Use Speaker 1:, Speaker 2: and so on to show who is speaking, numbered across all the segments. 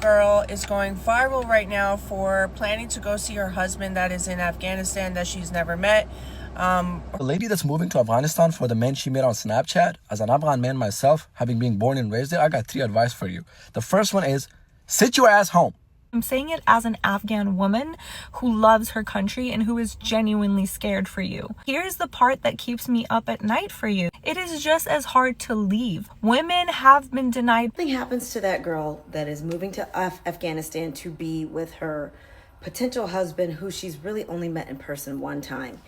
Speaker 1: girl is going viral right now for planning to go see her husband that is in Afghanistan that she's never met.
Speaker 2: The lady that's moving to Afghanistan, for the men she met on Snapchat, as an Afghan man myself, having been born and raised there, I got 3 advice for you. The first one is, sit your ass home.
Speaker 3: I'm saying it as an Afghan woman who loves her country and who is genuinely scared for you. Here's the part that keeps me up at night for you. It is just as hard to leave. Women have been denied.
Speaker 4: Something happens to that girl that is moving to Afghanistan to be with her potential husband who she's really only met in person one time.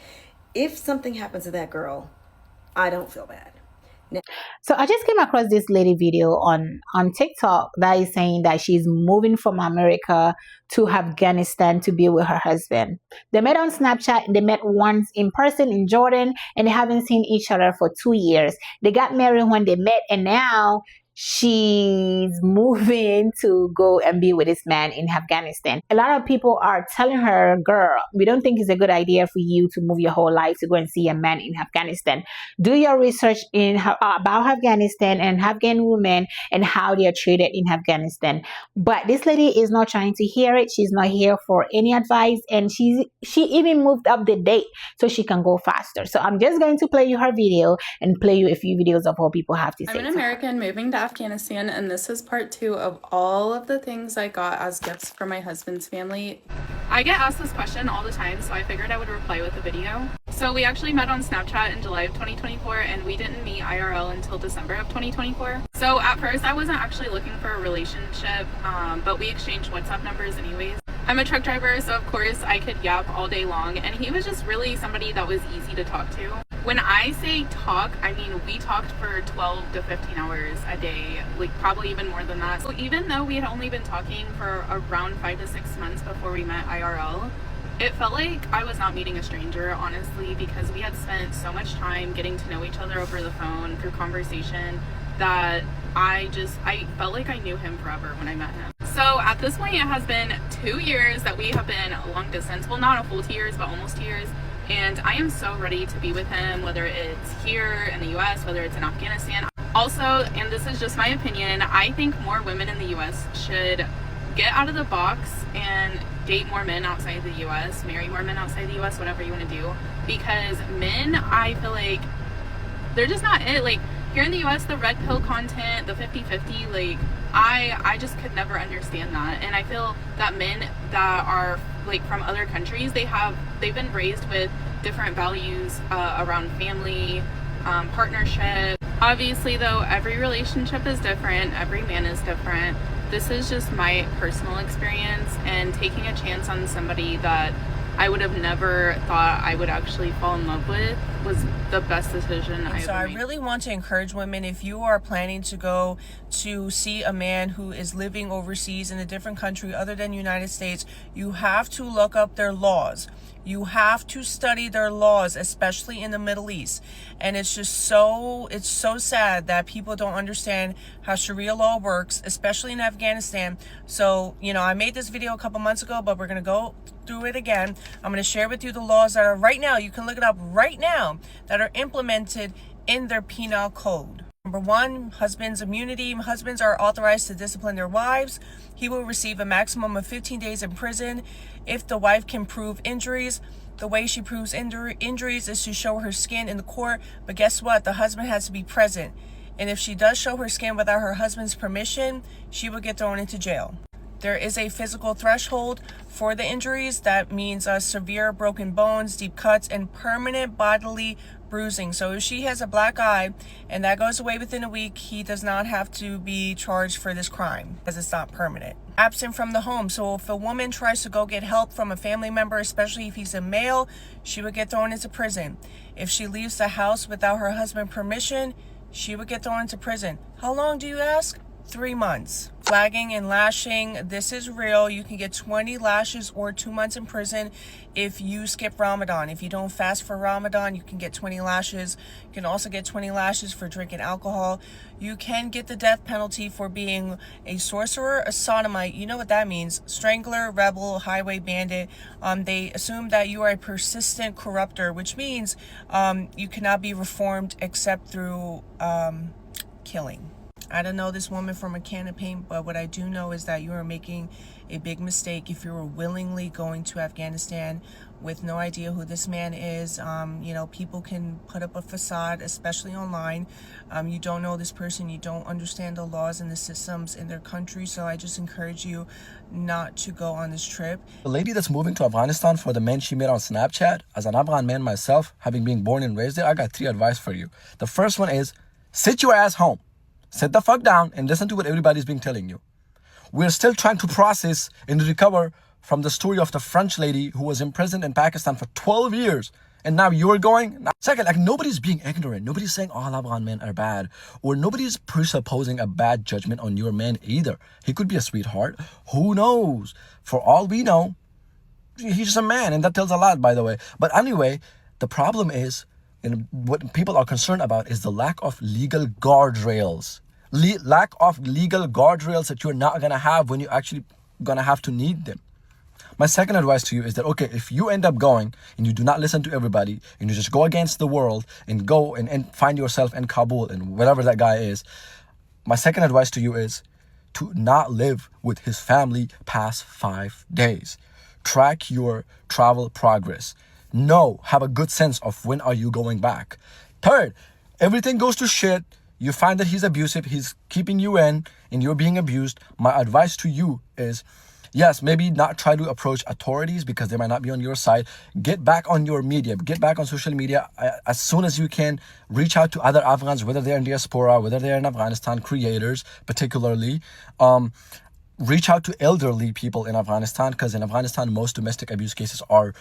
Speaker 4: If something happens to that girl, I don't feel bad.
Speaker 5: So I just came across this lady video on TikTok that is saying that she's moving from America to Afghanistan to be with her husband. They met on Snapchat. They met once in person in Jordan, and they haven't seen each other for 2 years. They got married when they met, and now she's moving to go and be with this man in Afghanistan. A lot of people are telling her, girl, we don't think it's a good idea for you to move your whole life to go and see a man in Afghanistan. Do your research about Afghanistan and Afghan women and how they are treated in Afghanistan. But this lady is not trying to hear it. She's not here for any advice, and she even moved up the date so she can go faster. So I'm just going to play you her video and play you a few videos of what people have to say.
Speaker 6: I'm an American moving to Afghanistan, and this is part 2 of all of the things I got as gifts from my husband's family. I get asked this question all the time, so I figured I would reply with a video. So we actually met on Snapchat in July of 2024, and we didn't meet IRL until December of 2024. So at first I wasn't actually looking for a relationship, but we exchanged WhatsApp numbers anyways. I'm a truck driver, so of course I could yap all day long, and he was just really somebody that was easy to talk to. When I say talk, I mean we talked for 12 to 15 hours a day, like probably even more than that. So even though we had only been talking for around 5 to 6 months before we met IRL, it felt like I was not meeting a stranger, honestly, because we had spent so much time getting to know each other over the phone through conversation that I felt like I knew him forever when I met him. So at this point, it has been 2 years that we have been long distance. Well, not a full 2 years, but almost 2 years. And I am so ready to be with him, whether it's here in the US, whether it's in Afghanistan. Also, and this is just my opinion, I think more women in the US should get out of the box and date more men outside the US, marry more men outside the US, whatever you want to do. Because men, I feel like they're just not it. Like here in the US, the red pill content, the 50-50, like I just could never understand that. And I feel that men that are like from other countries, they've been raised with different values around family, partnership. Obviously though, every relationship is different, every man is different. This is just my personal experience, and taking a chance on somebody that I would have never thought I would actually fall in love with was the best decision I ever made.
Speaker 1: So I really want to encourage women, if you are planning to go to see a man who is living overseas in a different country other than United States, you have to look up their laws. You have to study their laws, especially in the Middle East. And it's so sad that people don't understand how Sharia law works, especially in Afghanistan. So, I made this video a couple months ago, but we're going to go through it again. I'm going to share with you the laws that are right now, you can look it up right now, that are implemented in their penal code. Number 1, husband's immunity. Husbands are authorized to discipline their wives. He will receive a maximum of 15 days in prison if the wife can prove injuries. The way she proves injuries is to show her skin in the court, but guess what? The husband has to be present. And if she does show her skin without her husband's permission, she will get thrown into jail. There is a physical threshold for the injuries. That means severe broken bones, deep cuts, and permanent bodily bruising. So if she has a black eye and that goes away within a week, he does not have to be charged for this crime because it's not permanent. Absent from the home. So if a woman tries to go get help from a family member, especially if he's a male, she would get thrown into prison. If she leaves the house without her husband's permission, she would get thrown into prison. How long do you ask? 3 months. Flagging and lashing, this is real. You can get 20 lashes or 2 months in prison if you skip Ramadan. If you don't fast for Ramadan, you can get 20 lashes. You can also get 20 lashes for drinking alcohol. You can get the death penalty for being a sorcerer, a sodomite. You know what that means. Strangler, rebel, highway bandit. They assume that you are a persistent corrupter, which means you cannot be reformed except through killing. I don't know this woman from a can of paint, but what I do know is that you are making a big mistake if you are willingly going to Afghanistan with no idea who this man is. You know, people can put up a facade, especially online. You don't know this person, you don't understand the laws and the systems in their country, so I just encourage you not to go on this trip.
Speaker 2: The lady that's moving to Afghanistan, for the men she met on Snapchat, as an Afghan man myself, having been born and raised there, I got 3 advice for you. The first one is, sit your ass home. Sit the fuck down and listen to what everybody's been telling you. We're still trying to process and recover from the story of the French lady who was imprisoned in Pakistan for 12 years. And now you're going? Second, like, nobody's being ignorant. Nobody's saying all Afghan men are bad. Or nobody's presupposing a bad judgment on your man either. He could be a sweetheart. Who knows? For all we know, he's just a man. And that tells a lot, by the way. But anyway, the problem is, and what people are concerned about is the lack of legal guardrails. Lack of legal guardrails that you're not going to have when you're actually going to have to need them. My second advice to you is that, okay, if you end up going and you do not listen to everybody and you just go against the world and go and find yourself in Kabul and whatever that guy is, my second advice to you is to not live with his family past 5 days. Track your travel progress. Have a good sense of when are you going back. Third, everything goes to shit. You find that he's abusive, he's keeping you in, and you're being abused. My advice to you is, yes, maybe not try to approach authorities because they might not be on your side. Get back on your media, get back on social media as soon as you can. Reach out to other Afghans, whether they're in diaspora, whether they're in Afghanistan, creators particularly. Reach out to elderly people in Afghanistan, because in Afghanistan, most domestic abuse cases are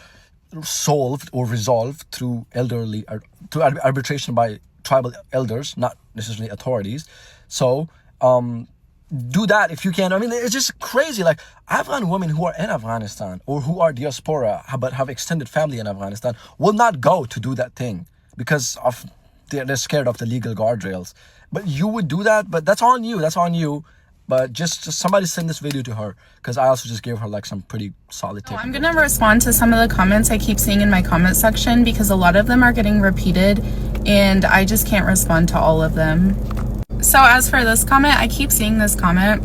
Speaker 2: solved or resolved through through arbitration by tribal elders, not necessarily authorities. So do that if you can. I mean, it's just crazy. Like, Afghan women who are in Afghanistan or who are diaspora but have extended family in Afghanistan will not go to do that thing because of they're scared of the legal guardrails. But you would do that, but that's on you. But just somebody send this video to her, because I also just gave her like some pretty solid tips.
Speaker 6: I'm gonna respond to some of the comments I keep seeing in my comment section because a lot of them are getting repeated and I just can't respond to all of them. So as for this comment, I keep seeing this comment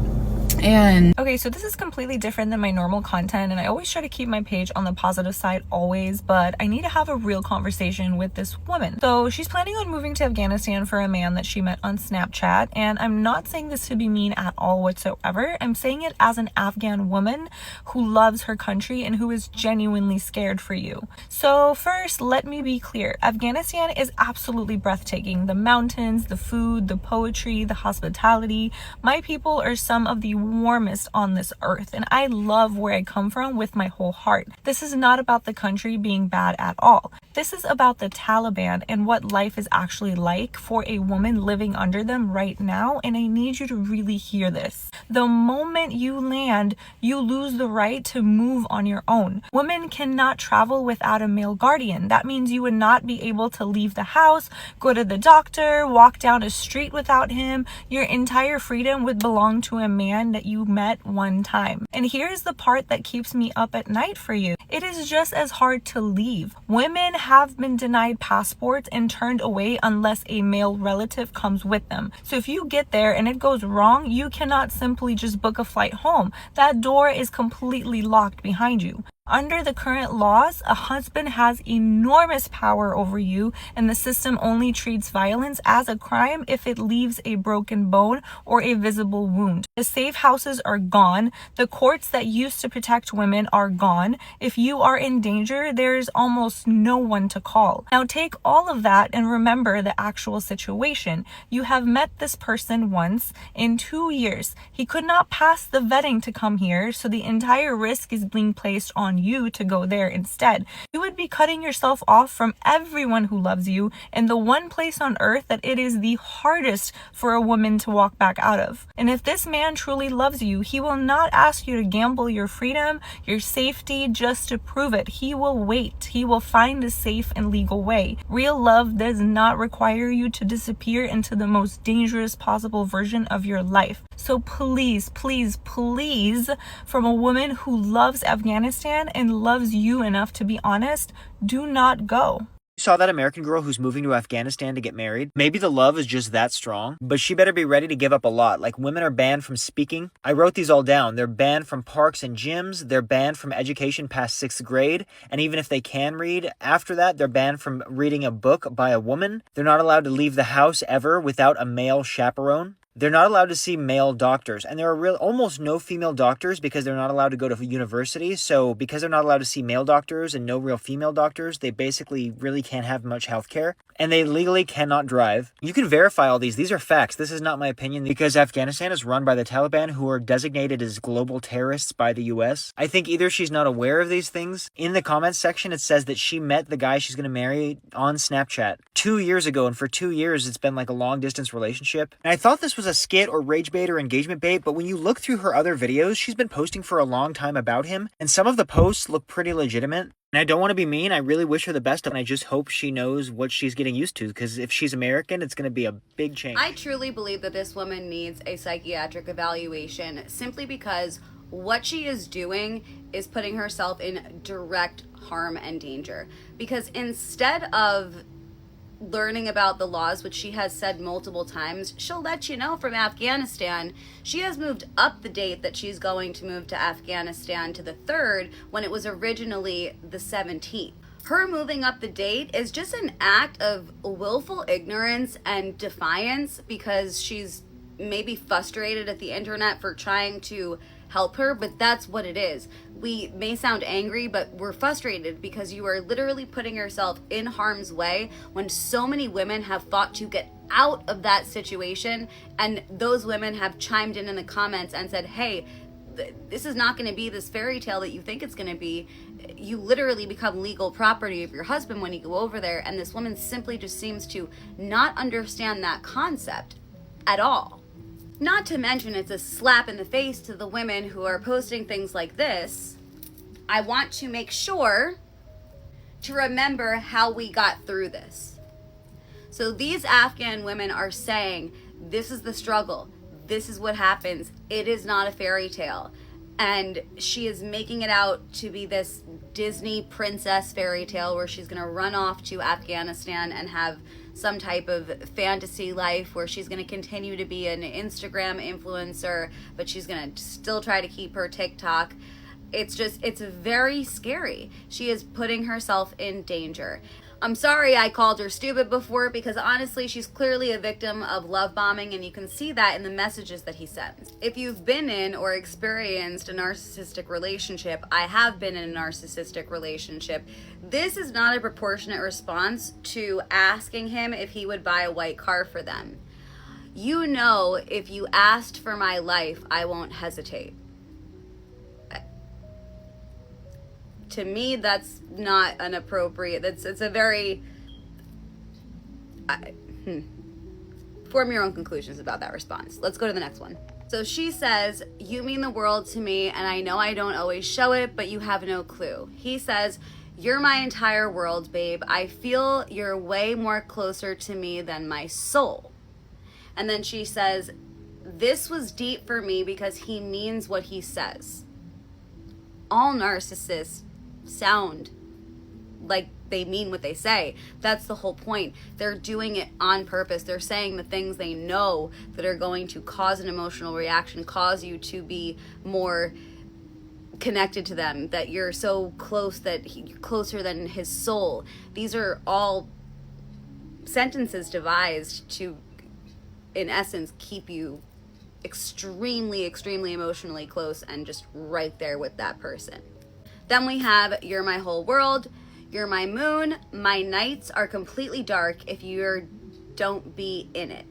Speaker 6: and
Speaker 3: okay, so this is completely different than my normal content, and I always try to keep my page on the positive side always, but I need to have a real conversation with this woman. So she's planning on moving to Afghanistan for a man that she met on Snapchat, and I'm not saying this to be mean at all whatsoever. I'm saying it as an Afghan woman who loves her country and who is genuinely scared for you. So first, let me be clear. Afghanistan is absolutely breathtaking. The mountains, the food, the poetry, the hospitality. My people are some of the warmest on this earth, and I love where I come from with my whole heart. This is not about the country being bad at all. This is about the Taliban and what life is actually like for a woman living under them right now, and I need you to really hear this. The moment you land, you lose the right to move on your own. Women cannot travel without a male guardian. That means you would not be able to leave the house, go to the doctor, walk down a street without him. Your entire freedom would belong to a man that you met one time. And here's the part that keeps me up at night for you. It is just as hard to leave. Women have been denied passports and turned away unless a male relative comes with them. So if you get there and it goes wrong, you cannot simply just book a flight home. That door is completely locked behind you. Under the current laws, a husband has enormous power over you, and the system only treats violence as a crime if it leaves a broken bone or a visible wound. The safe houses are gone. The courts that used to protect women are gone. If you are in danger, there's almost no one to call. Now take all of that and remember the actual situation. You have met this person once in 2 years. He could not pass the vetting to come here, so the entire risk is being placed on you to go there instead. You would be cutting yourself off from everyone who loves you in the one place on earth that it is the hardest for a woman to walk back out of. And if this man truly loves you, he will not ask you to gamble your freedom, your safety just to prove it. He will wait. He will find a safe and legal way. Real love does not require you to disappear into the most dangerous possible version of your life. So please, please, please, from a woman who loves Afghanistan and loves you enough to be honest, do not go.
Speaker 7: You saw that American girl who's moving to Afghanistan to get married? Maybe the love is just that strong, but she better be ready to give up a lot. Like, women are banned from speaking. I wrote these all down. They're banned from parks and gyms. They're banned from education past 6th grade. And even if they can read, after that, they're banned from reading a book by a woman. They're not allowed to leave the house ever without a male chaperone. They're not allowed to see male doctors, and there are almost no female doctors because they're not allowed to go to university. So because they're not allowed to see male doctors and no real female doctors, they basically really can't have much health care, and they legally cannot drive. You can verify all these. These are facts. This is not my opinion, because Afghanistan is run by the Taliban, who are designated as global terrorists by the US. I think either she's not aware of these things. In the comments section, it says that she met the guy she's going to marry on Snapchat 2 years ago, and for 2 years, it's been like a long distance relationship. And I thought this was a skit or rage bait or engagement bait, but when you look through her other videos, she's been posting for a long time about him, and some of the posts look pretty legitimate. And I don't want to be mean, I really wish her the best, and I just hope she knows what she's getting used to, because if she's American, it's going to be a big change.
Speaker 8: I truly believe that this woman needs a psychiatric evaluation, simply because what she is doing is putting herself in direct harm and danger. Because instead of learning about the laws, which she has said multiple times, she'll let you know from Afghanistan, she has moved up the date that she's going to move to Afghanistan to the 3rd, when it was originally the 17th. Her moving up the date is just an act of willful ignorance and defiance, because she's maybe frustrated at the internet for trying to help her, but that's what it is. We may sound angry, but we're frustrated because you are literally putting yourself in harm's way when so many women have fought to get out of that situation, and those women have chimed in the comments and said, hey, this is not going to be this fairy tale that you think it's going to be. You literally become legal property of your husband when you go over there, and this woman simply just seems to not understand that concept at all. Not to mention, it's a slap in the face to the women who are posting things like this. I want to make sure to remember how we got through this. So these Afghan women are saying, this is the struggle. This is what happens. It is not a fairy tale. And she is making it out to be this Disney princess fairy tale where she's going to run off to Afghanistan and have some type of fantasy life where she's going to continue to be an Instagram influencer, but she's going to still try to keep her TikTok. It's very scary. She is putting herself in danger. I'm sorry I called her stupid before, because honestly, she's clearly a victim of love bombing, and you can see that in the messages that he sends. If you've been in or experienced a narcissistic relationship, I have been in a narcissistic relationship, this is not a proportionate response to asking him if he would buy a white car for them. You know, if you asked for my life, I won't hesitate. To me, that's not an appropriate, it's a very, form your own conclusions about that response. Let's go to the next one. So she says, you mean the world to me, and I know I don't always show it, but you have no clue. He says, you're my entire world, babe. I feel you're way more closer to me than my soul. And then she says, this was deep for me because he means what he says. All narcissists sound like they mean what they say. That's the whole point. They're doing it on purpose. They're saying the things they know that are going to cause an emotional reaction, cause you to be more connected to them, that you're so close, that you're closer than his soul. These are all sentences devised to, in essence, keep you extremely, extremely emotionally close and just right there with that person. Then we have, you're my whole world, you're my moon, my nights are completely dark if you don't be in it.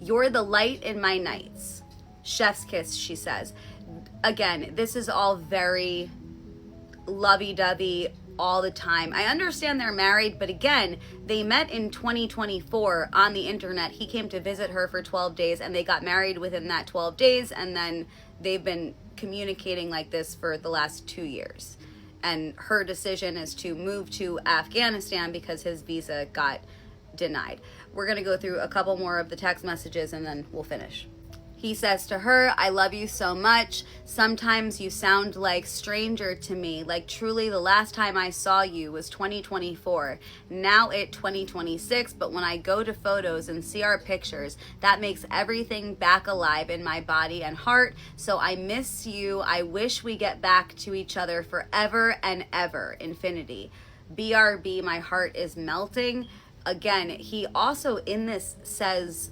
Speaker 8: You're the light in my nights. Chef's kiss, she says. Again, this is all very lovey-dovey all the time. I understand they're married, but again, they met in 2024 on the internet. He came to visit her for 12 days and they got married within that 12 days, and then they've been communicating like this for the last 2 years. And her decision is to move to Afghanistan because his visa got denied. We're going to go through a couple more of the text messages and then we'll finish. He says to her, I love you so much. Sometimes you sound like stranger to me. Like truly the last time I saw you was 2024. Now it's 2026, but when I go to photos and see our pictures, that makes everything back alive in my body and heart. So I miss you. I wish we get back to each other forever and ever. Infinity. BRB, my heart is melting. Again, he also in this says,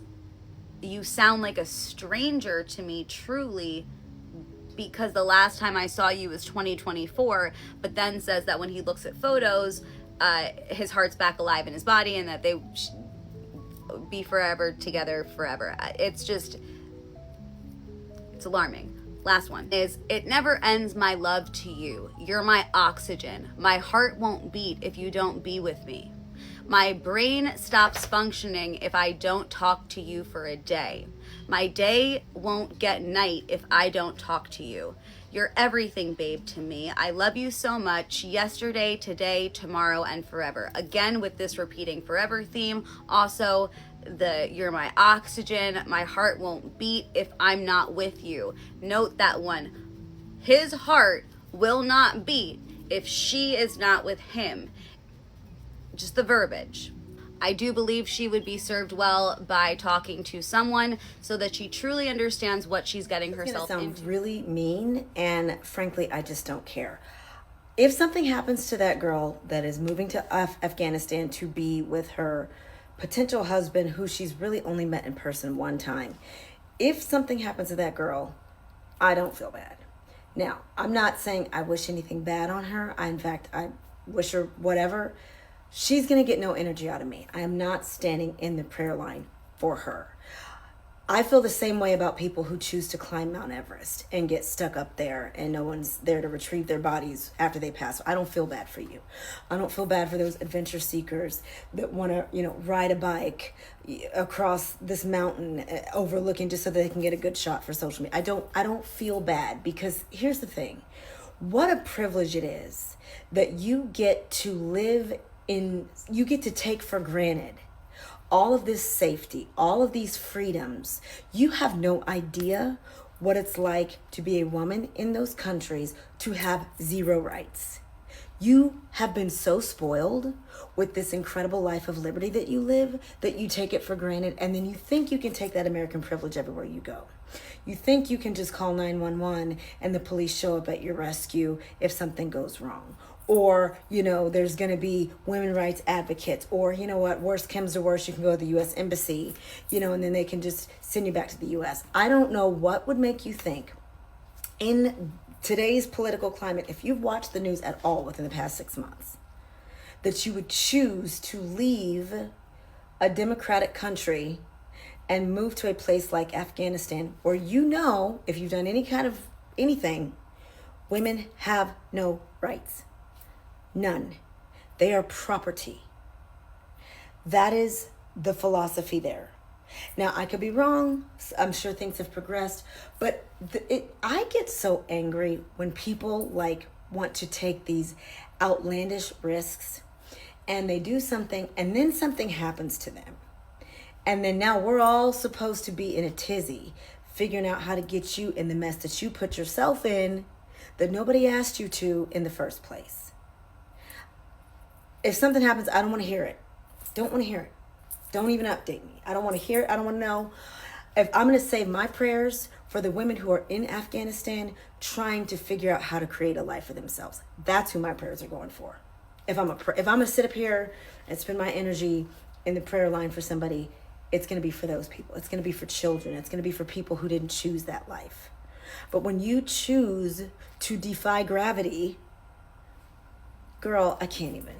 Speaker 8: you sound like a stranger to me, truly, because the last time I saw you was 2024, but then says that when he looks at photos, his heart's back alive in his body and that they be forever together forever. It's alarming. Last one is, it never ends, my love to you. You're my oxygen. My heart won't beat if you don't be with me. My brain stops functioning if I don't talk to you for a day. My day won't get night if I don't talk to you. You're everything, babe, to me. I love you so much. Yesterday, today, tomorrow, and forever. Again, with this repeating forever theme. Also, you're my oxygen. My heart won't beat if I'm not with you. Note that one. His heart will not beat if she is not with him. Just the verbiage. I do believe she would be served well by talking to someone so that she truly understands what she's getting herself into.
Speaker 4: Sounds really mean, and frankly, I just don't care. If something happens to that girl that is moving to Afghanistan to be with her potential husband, who she's really only met in person one time, if something happens to that girl, I don't feel bad. Now, I'm not saying I wish anything bad on her. In fact, I wish her whatever. She's going to get no energy out of me. I am not standing in the prayer line for her. I feel the same way about people who choose to climb Mount Everest and get stuck up there and no one's there to retrieve their bodies after they pass. I don't feel bad for you. I don't feel bad for those adventure seekers that want to, ride a bike across this mountain overlooking just so that they can get a good shot for social media. I don't feel bad, because here's the thing. What a privilege it is that you get to live you get to take for granted all of this safety, all of these freedoms. You have no idea what it's like to be a woman in those countries to have zero rights. You have been so spoiled with this incredible life of liberty that you live that you take it for granted, and then you think you can take that American privilege everywhere you go. You think you can just call 911 and the police show up at your rescue if something goes wrong. Or, there's going to be women rights advocates. Or, worst comes to worst, you can go to the U.S. Embassy, and then they can just send you back to the U.S. I don't know what would make you think in today's political climate, if you've watched the news at all within the past 6 months, that you would choose to leave a democratic country and move to a place like Afghanistan, where if you've done any kind of anything, women have no rights. None. They are property. That is the philosophy there. Now, I could be wrong. I'm sure things have progressed, but I get so angry when people want to take these outlandish risks and they do something and then something happens to them. And then now we're all supposed to be in a tizzy figuring out how to get you in the mess that you put yourself in that nobody asked you to in the first place. If something happens, I don't want to hear it. Don't want to hear it. Don't even update me. I don't want to hear it. I don't want to know. If I'm going to save my prayers for the women who are in Afghanistan trying to figure out how to create a life for themselves. That's who my prayers are going for. If I'm going to sit up here and spend my energy in the prayer line for somebody, it's going to be for those people. It's going to be for children. It's going to be for people who didn't choose that life. But when you choose to defy gravity, girl, I can't even.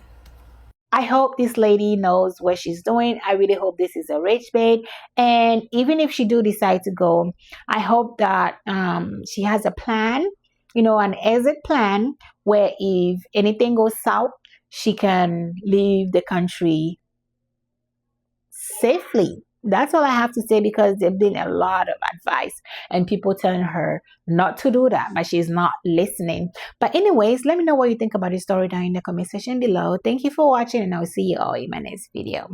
Speaker 5: I hope this lady knows what she's doing. I really hope this is a rage bait. And even if she do decide to go, I hope that she has a plan, an exit plan, where if anything goes south, she can leave the country safely. That's all I have to say, because there's been a lot of advice and people telling her not to do that, but she's not listening. But anyways, let me know what you think about this story down in the comment section below. Thank you for watching, and I'll see you all in my next video.